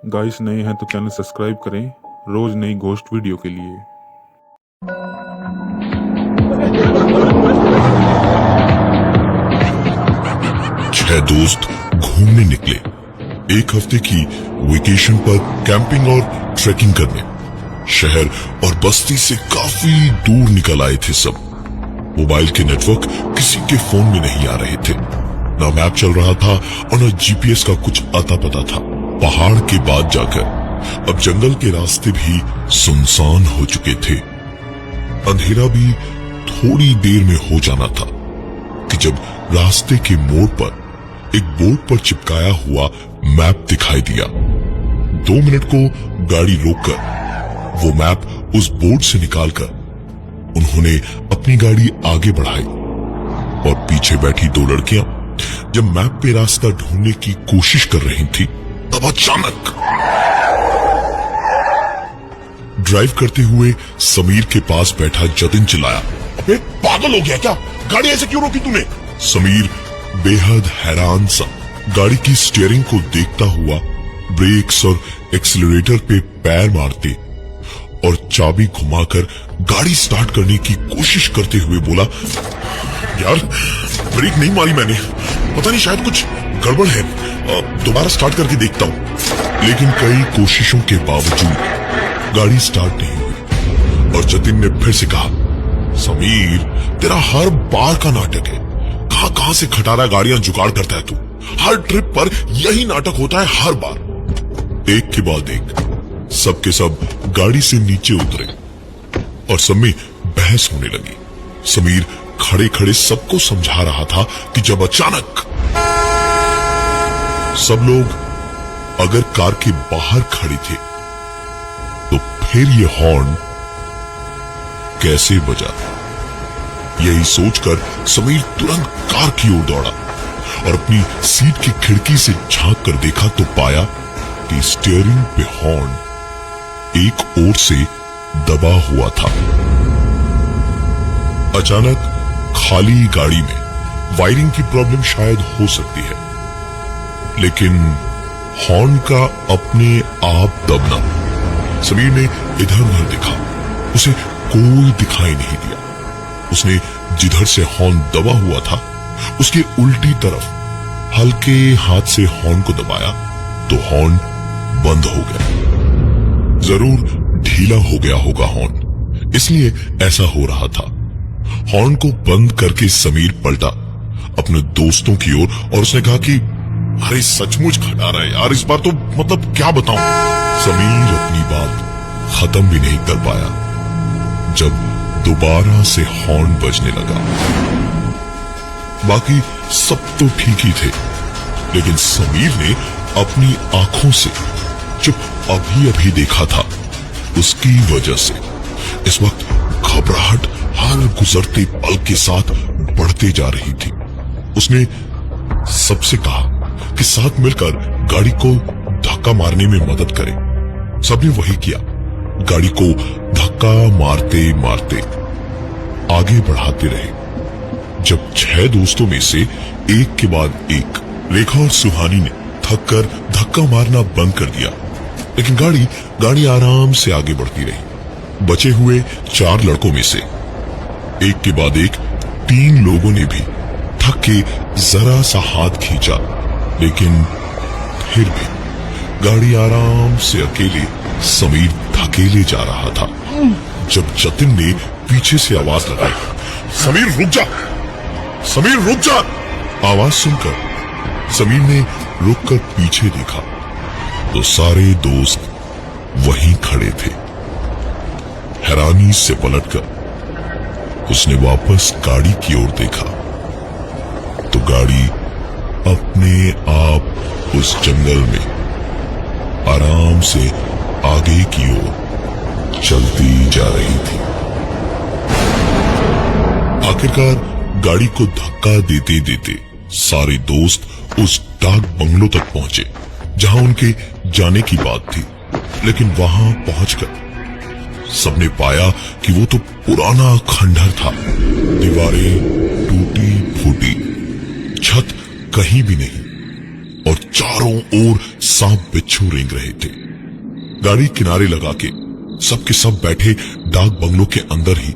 Guys नए हैं तो चैनल सब्सक्राइब करें रोज नई घोस्ट वीडियो के लिए। छह दोस्त घूमने निकले। एक हफ्ते की वेकेशन पर कैंपिंग और ट्रैकिंग करने शहर और बस्ती से काफी दूर निकल आए थे सब। मोबाइल के नेटवर्क किसी के फोन में नहीं आ रहे थे, ना मैप चल रहा था और न जीपीएस का कुछ आता पता था। पहाड़ के बाद जाकर अब जंगल के रास्ते भी सुनसान हो चुके थे। अंधेरा भी थोड़ी देर में हो जाना था कि जब रास्ते के मोड़ पर एक बोर्ड पर चिपकाया हुआ मैप दिखाई दिया। 2 मिनट को गाड़ी रोककर वो मैप उस बोर्ड से निकालकर उन्होंने अपनी गाड़ी आगे बढ़ाई और पीछे बैठी 2 लड़कियां जब मैप पे रास्ता ढूंढने की कोशिश कर रही थी, तब अचानक ड्राइव करते हुए समीर के पास बैठा जतिन चिल्लाया, अबे पागल हो गया क्या? गाड़ी ऐसे क्यों रोकी तूने? समीर बेहद हैरान सा गाड़ी की स्टीयरिंग को देखता हुआ ब्रेक्स और एक्सीलरेटर पे पैर मारते और चाबी घुमाकर गाड़ी स्टार्ट करने की कोशिश करते हुए बोला, यार ब्रेक नहीं मारी मैंने, पता नहीं शायद कुछ गड़बड़ है, दोबारा स्टार्ट करके देखता हूं। लेकिन कई कोशिशों के बावजूद गाड़ी स्टार्ट नहीं हुई और जतिन ने फिर से कहा, समीर तेरा हर बार का नाटक है, कहां से खटारा गाड़ियां जुगाड़ करता है तू। हर ट्रिप पर यही नाटक होता है हर बार। एक के बाद एक सबके सब गाड़ी से नीचे उतरे और सब में बहस होने लगी। समीर खड़े खड़े सबको समझा रहा था कि जब अचानक सब लोग अगर कार के बाहर खड़े थे तो फिर ये हॉर्न कैसे बजा। यही सोचकर समीर तुरंत कार की ओर दौड़ा और अपनी सीट की खिड़की से झांक कर देखा तो पाया कि स्टीयरिंग पे हॉर्न एक ओर से दबा हुआ था। अचानक खाली गाड़ी में वायरिंग की प्रॉब्लम शायद हो सकती है, लेकिन हॉर्न का अपने आप दबना। समीर ने इधर उधर देखा, उसे कोई दिखाई नहीं दिया। उसने जिधर से हॉर्न दबा हुआ था उसके उल्टी तरफ हल्के हाथ से हॉर्न को दबाया तो हॉर्न बंद हो गया। जरूर ढीला हो गया होगा हॉर्न, इसलिए ऐसा हो रहा था। हॉर्न को बंद करके समीर पलटा अपने दोस्तों की ओर और उसने कहा कि अरे सचमुच खटा रहा है यार, इस बार तो मतलब क्या बताऊं। समीर अपनी बात खत्म भी नहीं कर पाया जब दोबारा से हॉर्न बजने लगा। बाकी सब तो ठीक ही थे, लेकिन समीर ने अपनी आंखों से जो अभी अभी देखा था उसकी वजह से इस वक्त घबराहट हर गुजरते पल के साथ बढ़ते जा रही थी। उसने सबसे कहा कि साथ मिलकर गाड़ी को धक्का मारने में मदद करें। सबने वही किया। गाड़ी को धक्का मारते मारते आगे बढ़ाते रहे। जब 6 दोस्तों में से एक के बाद एक रेखा और सुहानी ने थक कर धक्का मारना बंद कर दिया, लेकिन गाड़ी आराम से आगे बढ़ती रही। बचे हुए 4 लड़कों में से एक के बाद एक 3 लोगों ने भी थक के जरा सा हाथ खींचा, लेकिन फिर भी गाड़ी आराम से अकेले समीर धकेले जा रहा था। जब जतिन ने पीछे से आवाज लगाई, समीर रुक जा, समीर रुक जा। आवाज सुनकर समीर ने रुककर पीछे देखा तो सारे दोस्त वहीं खड़े थे। हैरानी से पलटकर उसने वापस गाड़ी की ओर देखा तो गाड़ी अपने आप उस जंगल में आराम से आगे की ओर चलती जा रही थी। आखिरकार गाड़ी को धक्का देते देते सारे दोस्त उस डाक बंगलों तक पहुंचे जहां उनके जाने की बात थी, लेकिन वहां पहुंचकर सबने पाया कि वो तो पुराना खंडहर था। दीवारें टूटी फूटी, छत कहीं भी नहीं और चारों ओर सांप बिच्छू रेंग रहे थे। गाड़ी किनारे लगा के सब के सब बैठे डाक बंगलों के अंदर ही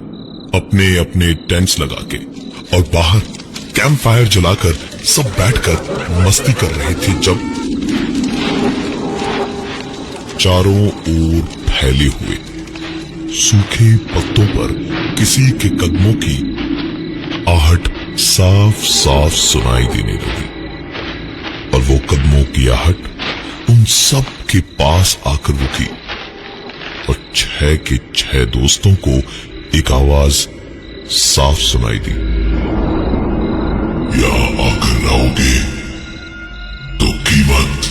अपने अपने टेंट्स लगा के और बाहर कैंप फायर जलाकर सब बैठकर मस्ती कर रहे थे, जब चारों ओर फैले हुए सूखे पत्तों पर किसी के कदमों की आहट साफ साफ सुनाई देने लगी और वो कदमों की आहट उन सब के पास आकर रुकी और 6 के 6 दोस्तों को एक आवाज साफ सुनाई दी। यहाँ आकर रहोगे तो कीमत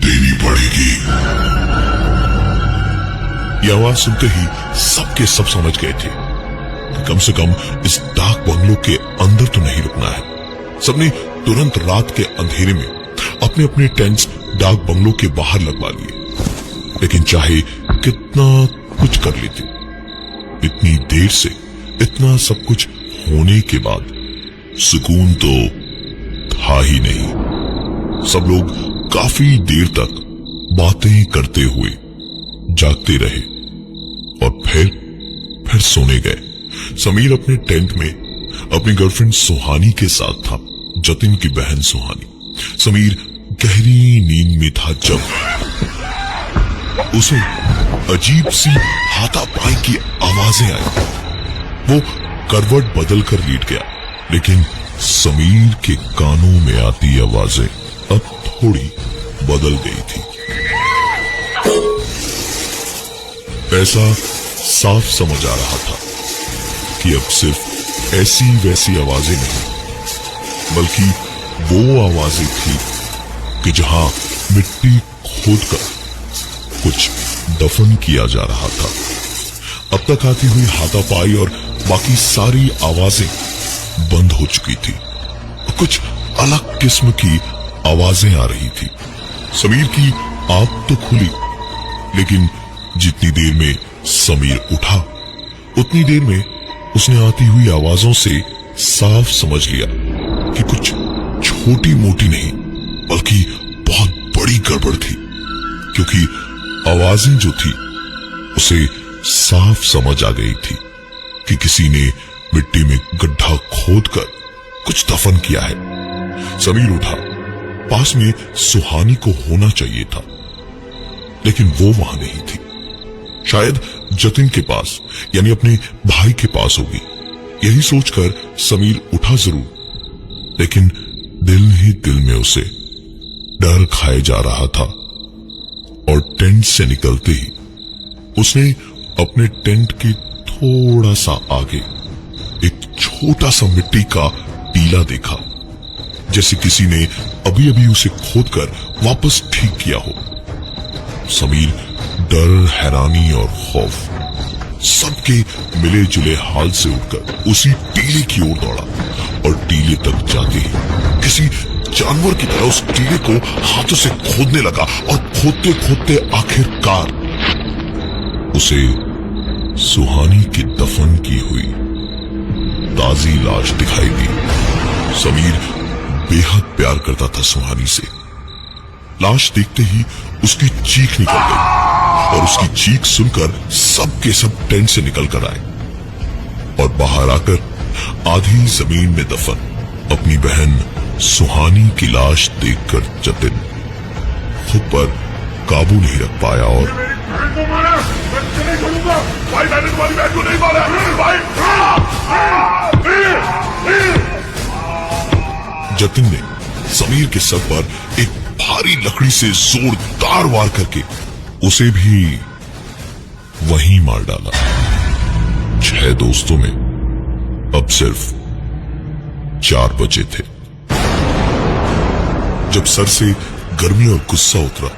देनी पड़ेगी। यह आवाज सुनते ही सबके सब समझ गए थे कि कम से कम इस डाक बंगलों के अंदर तो नहीं रुकना है। सबने तुरंत रात के अंधेरे में अपने अपने टेंट्स डाक बंगलों के बाहर लगवा लिए। लेकिन चाहे कितना कुछ कर लेते, इतनी देर से इतना सब कुछ होने के बाद सुकून तो था ही नहीं। सब लोग काफी देर तक बातें करते हुए जागते रहे और फिर सोने गए। समीर अपने टेंट में अपनी गर्लफ्रेंड सुहानी के साथ था, जतिन की बहन सुहानी। समीर गहरी नींद में था जब उसे अजीब सी हाथापाई की आवाजें आई। वो करवट बदल कर लेट गया, लेकिन समीर के कानों में आती आवाजें अब थोड़ी बदल गई थी। ऐसा साफ समझ आ रहा था कि अब सिर्फ ऐसी वैसी आवाजें नहीं, बल्कि वो आवाजें थी कि जहां मिट्टी खोदकर कुछ दफन किया जा रहा था। अब तक आती हुई हाथापाई और बाकी सारी आवाजें बंद हो चुकी थी। कुछ अलग किस्म की आवाजें आ रही थी। समीर की आंख तो खुली, लेकिन जितनी देर में समीर उठा उतनी देर में उसने आती हुई आवाजों से साफ समझ लिया कि कुछ छोटी मोटी नहीं बल्कि बहुत बड़ी गड़बड़ थी, क्योंकि आवाजें जो थी उसे साफ समझ आ गई थी कि किसी ने मिट्टी में गड्ढा खोदकर कुछ दफन किया है। समीर उठा। पास में सुहानी को होना चाहिए था, लेकिन वो वहां नहीं थी। शायद जतिन के पास यानी अपने भाई के पास होगी। यही सोचकर समीर उठा जरूर, लेकिन दिल ही दिल में उसे डर खाए जा रहा था। और टेंट से निकलते ही उसने अपने टेंट के थोड़ा सा आगे एक छोटा सा मिट्टी का टीला देखा, जैसे किसी ने अभी अभी उसे खोदकर वापस ठीक किया हो। समीर डर, हैरानी और खौफ सबके मिले जुले हाल से उठकर उसी टीले की ओर दौड़ा और टीले तक जाते ही किसी जानवर की तरह उस टीले को हाथों से खोदने लगा और खोदते खोदते आखिरकार उसे सुहानी की दफन की हुई ताजी लाश दिखाई दी। समीर बेहद प्यार करता था सुहानी से। लाश देखते ही उसकी चीख निकल गई और उसकी चीख सुनकर सब के सब टेंट से निकल कर आए और बाहर आकर आधी जमीन में दफन अपनी बहन सुहानी की लाश देखकर जतिन खुद पर काबू नहीं रख पाया और जतिन ने समीर के सर पर एक भारी लकड़ी से जोरदार वार करके उसे भी वहीं मार डाला। 6 दोस्तों में अब सिर्फ 4 बचे थे। जब सर से गर्मी और गुस्सा उतरा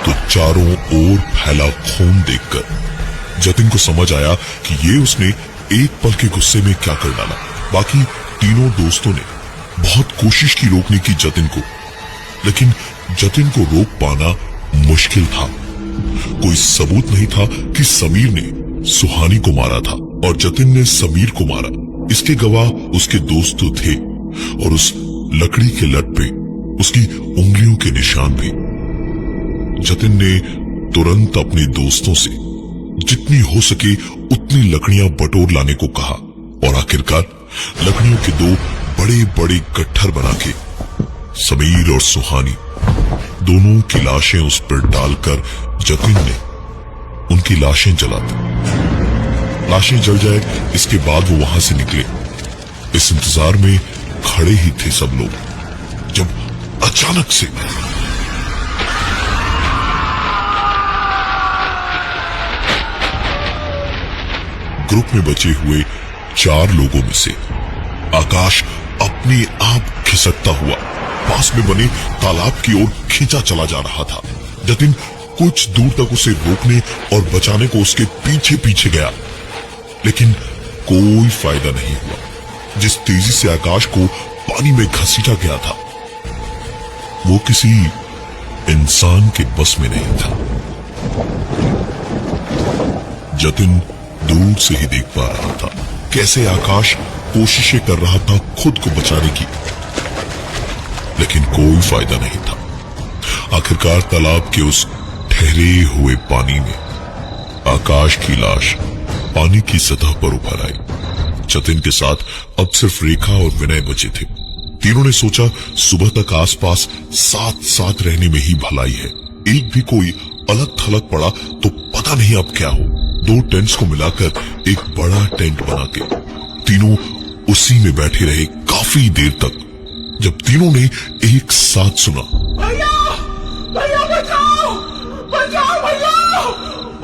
तो चारों ओर फैला खून देखकर जतिन को समझ आया कि ये उसने एक पल के गुस्से में क्या कर डाला। बाकी तीनों दोस्तों ने बहुत कोशिश की रोकने की जतिन को, लेकिन जतिन को रोक पाना मुश्किल था। कोई सबूत नहीं था कि समीर ने सुहानी को मारा था और जतिन ने समीर को मारा। इसके गवाह उसके दोस्त तो थे और उस लकड़ी के लट पे उसकी उंगलियों के निशान भी। जतिन ने तुरंत अपने दोस्तों से जितनी हो सके उतनी लकड़ियां बटोर लाने को कहा और आखिरकार लकड़ियों के 2 बड़े बड़े गट्ठर बना के समीर और सुहानी दोनों की लाशें उस पर डालकर जतिन ने उनकी लाशें जला दी। लाशें जल जाए इसके बाद वो वहां से निकले। इस इंतजार में खड़े ही थे सब लोग जब अचानक से ग्रुप में बचे हुए 4 लोगों में से आकाश अपने आप खिसकता हुआ पास में बने तालाब की ओर खींचा चला जा रहा था। जतिन कुछ दूर तक उसे रोकने और बचाने को उसके पीछे पीछे गया, लेकिन कोई फायदा नहीं हुआ। जिस तेजी से आकाश को पानी में घसीटा गया था वो किसी इंसान के बस में नहीं था। जतिन दूर से ही देख पा रहा था कैसे आकाश कोशिशें कर रहा था खुद को बचाने की, लेकिन कोई फायदा नहीं था। आखिरकार तालाब के उस ठहरे हुए पानी में आकाश की लाश पानी की सतह पर उभर आई। जतिन के साथ अब सिर्फ रेखा और विनय बचे थे। तीनों ने सोचा सुबह तक आसपास साथ साथ रहने में ही भलाई है। एक भी कोई अलग थलग पड़ा तो पता नहीं अब क्या हो। 2 टेंट्स को मिलाकर एक बड़ा टेंट बना के तीनों उसी में बैठे रहे काफी देर तक। जब तीनों ने एक साथ सुना, भैया भैया बचाओ बचाओ भैया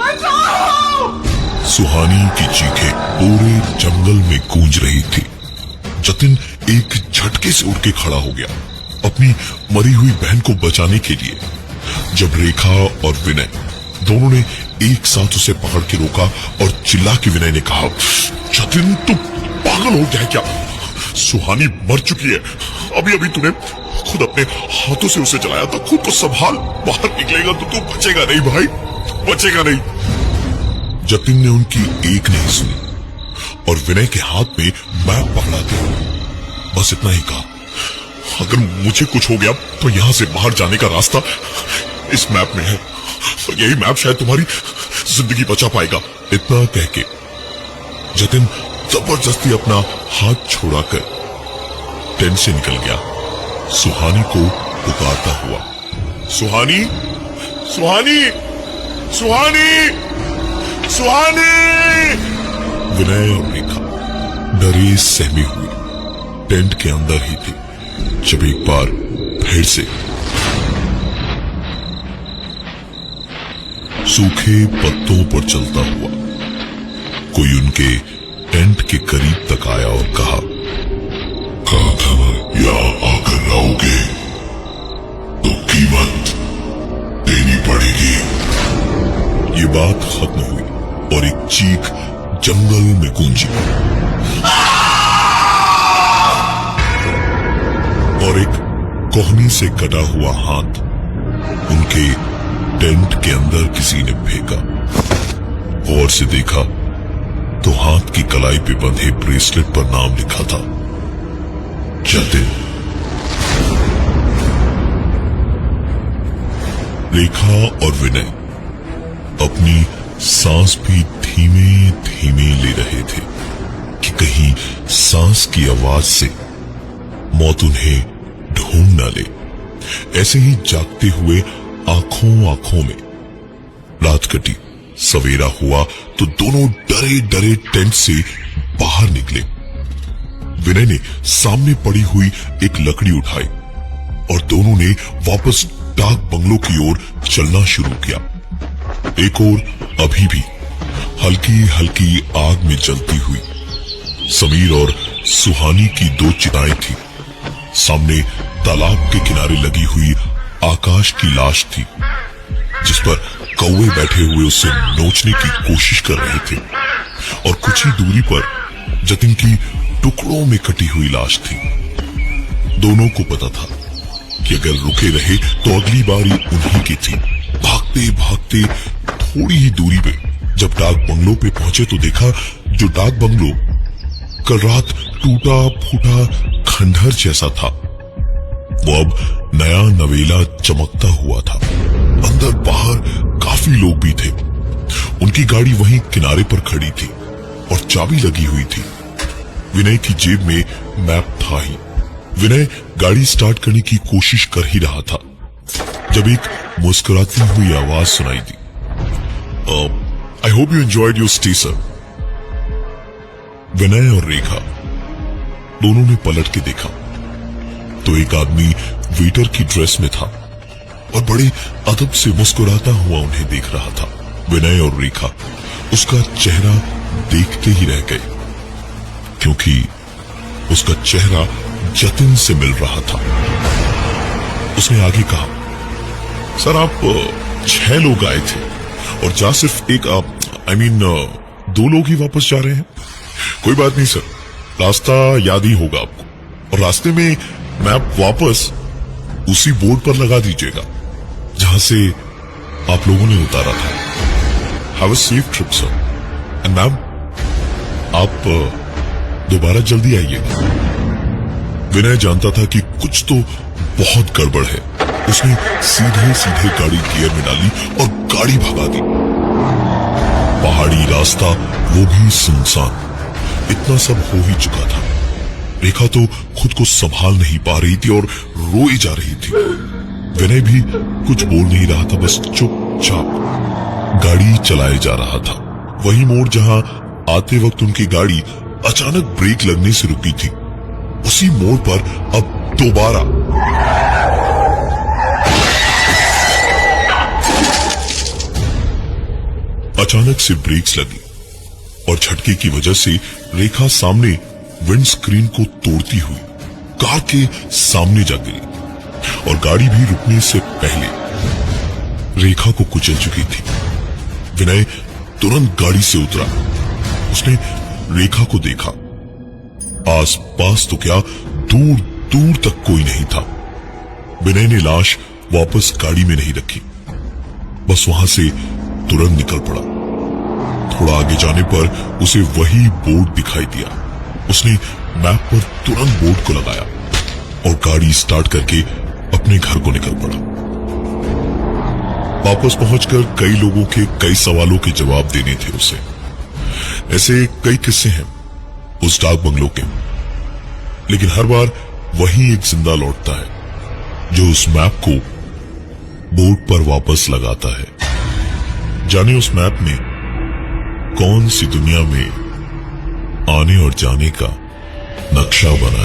बचाओ, सुहानी की चीखें पूरे जंगल में गूंज रही थी। जतिन एक झटके से उठ के खड़ा हो गया अपनी मरी हुई बहन को बचाने के लिए। जब रेखा और विनय दोनों ने एक साथ उसे पकड़ के रोका और चिल्ला के विनय ने कहा, जतिन तू पागल हो गया है क्या? सुहानी मर चुकी है। अभी अभी तूने खुद अपने हाथों से उसे जलाया था। खुद को संभाल, बाहर निकलेगा तो तू बचेगा नहीं भाई, बचेगा नहीं। जतिन ने उनकी एक नहीं सुनी और विनय के हाथ में मैप पकड़ा दिया। बस इतना ही कहा, अगर मुझे कुछ हो गया तो यहां से बाहर जाने का रास्ता इस मैप में है और यही मैप शायद तुम्हारी जिंदगी बचा पाएगा। इतना कह के जतिन जबरदस्ती अपना हाथ छोड़ाकर टेंट से निकल गया, सुहानी को पुकारता हुआ, सुहानी सुहानी सुहानी सुहानी। विनय और रेखा डरे सहमे हुए टेंट के अंदर ही थे जब एक बार फिर से सूखे पत्तों पर चलता हुआ कोई उनके टेंट के करीब तक आया और कहा, अगर यहाँ आकर रहोगे तो कीमत देनी पड़ेगी। ये बात खत्म हुई और एक चीख जंगल में गूंजी और एक कोहनी से कटा हुआ हाथ उनके टेंट के अंदर किसी ने फेंका। गौर से देखा तो हाथ की कलाई पे बंधे ब्रेसलेट पर नाम लिखा था, जतिन। रेखा और विनय अपनी सांस भी धीमे धीमे ले रहे थे कि कहीं सांस की आवाज से मौत उन्हें ढूंढ न ले। ऐसे ही जागते हुए आंखों में रात कटी। सवेरा हुआ तो दोनों डरे डरे टेंट से बाहर निकले। विनय ने सामने पड़ी हुई एक लकड़ी उठाई और दोनों ने वापस डाक बंगलों की ओर चलना शुरू किया। एक ओर अभी भी हल्की हल्की आग में जलती हुई समीर और सुहानी की 2 चिताएं थी। सामने तालाब के किनारे लगी हुई आकाश की लाश थी जिस पर कौवे बैठे हुए उसे नोचने की कोशिश कर रहे थे और कुछ ही दूरी पर जतिन की टुकड़ों में कटी हुई लाश थी। दोनों को पता था कि अगर रुके रहे तो अगली बारी उन्हीं की थी। भागते भागते थोड़ी ही दूरी पे जब डाक बंगलों पे पहुंचे तो देखा जो डाक बंगलो कल रात टूटा फूटा खंडहर जैसा था वो अब नया नवेला चमकता हुआ था। अंदर बाहर काफी लोग भी थे। उनकी गाड़ी वहीं किनारे पर खड़ी थी और चाबी लगी हुई थी। विनय की जेब में मैप था ही। विनय गाड़ी स्टार्ट करने की कोशिश कर ही रहा था जब एक मुस्कुराती हुई आवाज सुनाई दी। I hope you enjoyed your stay sir. Vinay और रेखा दोनों ने पलट के देखा तो एक आदमी वेटर की ड्रेस में था और बड़े अदब से मुस्कुराता हुआ उन्हें देख रहा था। विनय और रेखा उसका चेहरा देखते ही रह गए क्योंकि उसका चेहरा जतिन से मिल रहा था। उसने आगे कहा, सर आप 6 लोग आए थे और जा सिर्फ एक दो लोग ही वापस जा रहे हैं। कोई बात नहीं सर, रास्ता याद ही होगा आपको और रास्ते में मैप वापस उसी बोर्ड पर लगा दीजिएगा जहां से आप लोगों ने उतारा था। Have a safe trip sir. And ma'am आप दोबारा जल्दी आइएगा। विनय जानता था कि कुछ तो बहुत गड़बड़ है। उसने सीधे सीधे गाड़ी गियर में डाली और गाड़ी भगा दी। पहाड़ी रास्ता, वो भी सुनसान। इतना सब हो ही चुका था। रेखा तो खुद को संभाल नहीं पा रही थी और रोई जा रही थी। विनय भी कुछ बोल नहीं रहा था, बस चुपचाप गाड़ी चलाए जा रहा था। वही मोड़ जहां आते वक्त उनकी गाड़ी अचानक ब्रेक लगने से रुकी थी, उसी मोड़ पर अब दोबारा अचानक से ब्रेक्स लगी और झटके की वजह से रेखा सामने विंड स्क्रीन को तोड़ती हुई कार के सामने जा गिरी और गाड़ी भी रुकने से पहले रेखा को कुचल चुकी थी। विनय तुरंत गाड़ी से उतरा। उसने रेखा को देखा। आसपास तो क्या, दूर दूर तक कोई नहीं था। विनय ने लाश वापस गाड़ी में नहीं रखी, बस वहां से तुरंत निकल पड़ा। थोड़ा आगे जाने पर उसे वही बोर्ड दिखाई दिया। उसने मैप पर तुरंत बोर्ड को लगाया और गाड़ी स्टार्ट करके अपने घर को निकल पड़ा। वापस पहुंचकर कई लोगों के कई सवालों के जवाब देने थे उसे। ऐसे कई किस्से हैं उस डाक बंगलों के, लेकिन हर बार वही एक जिंदा लौटता है जो उस मैप को बोर्ड पर वापस लगाता है। जाने उस मैप में कौन सी दुनिया में आने और जाने का नक्शा बना।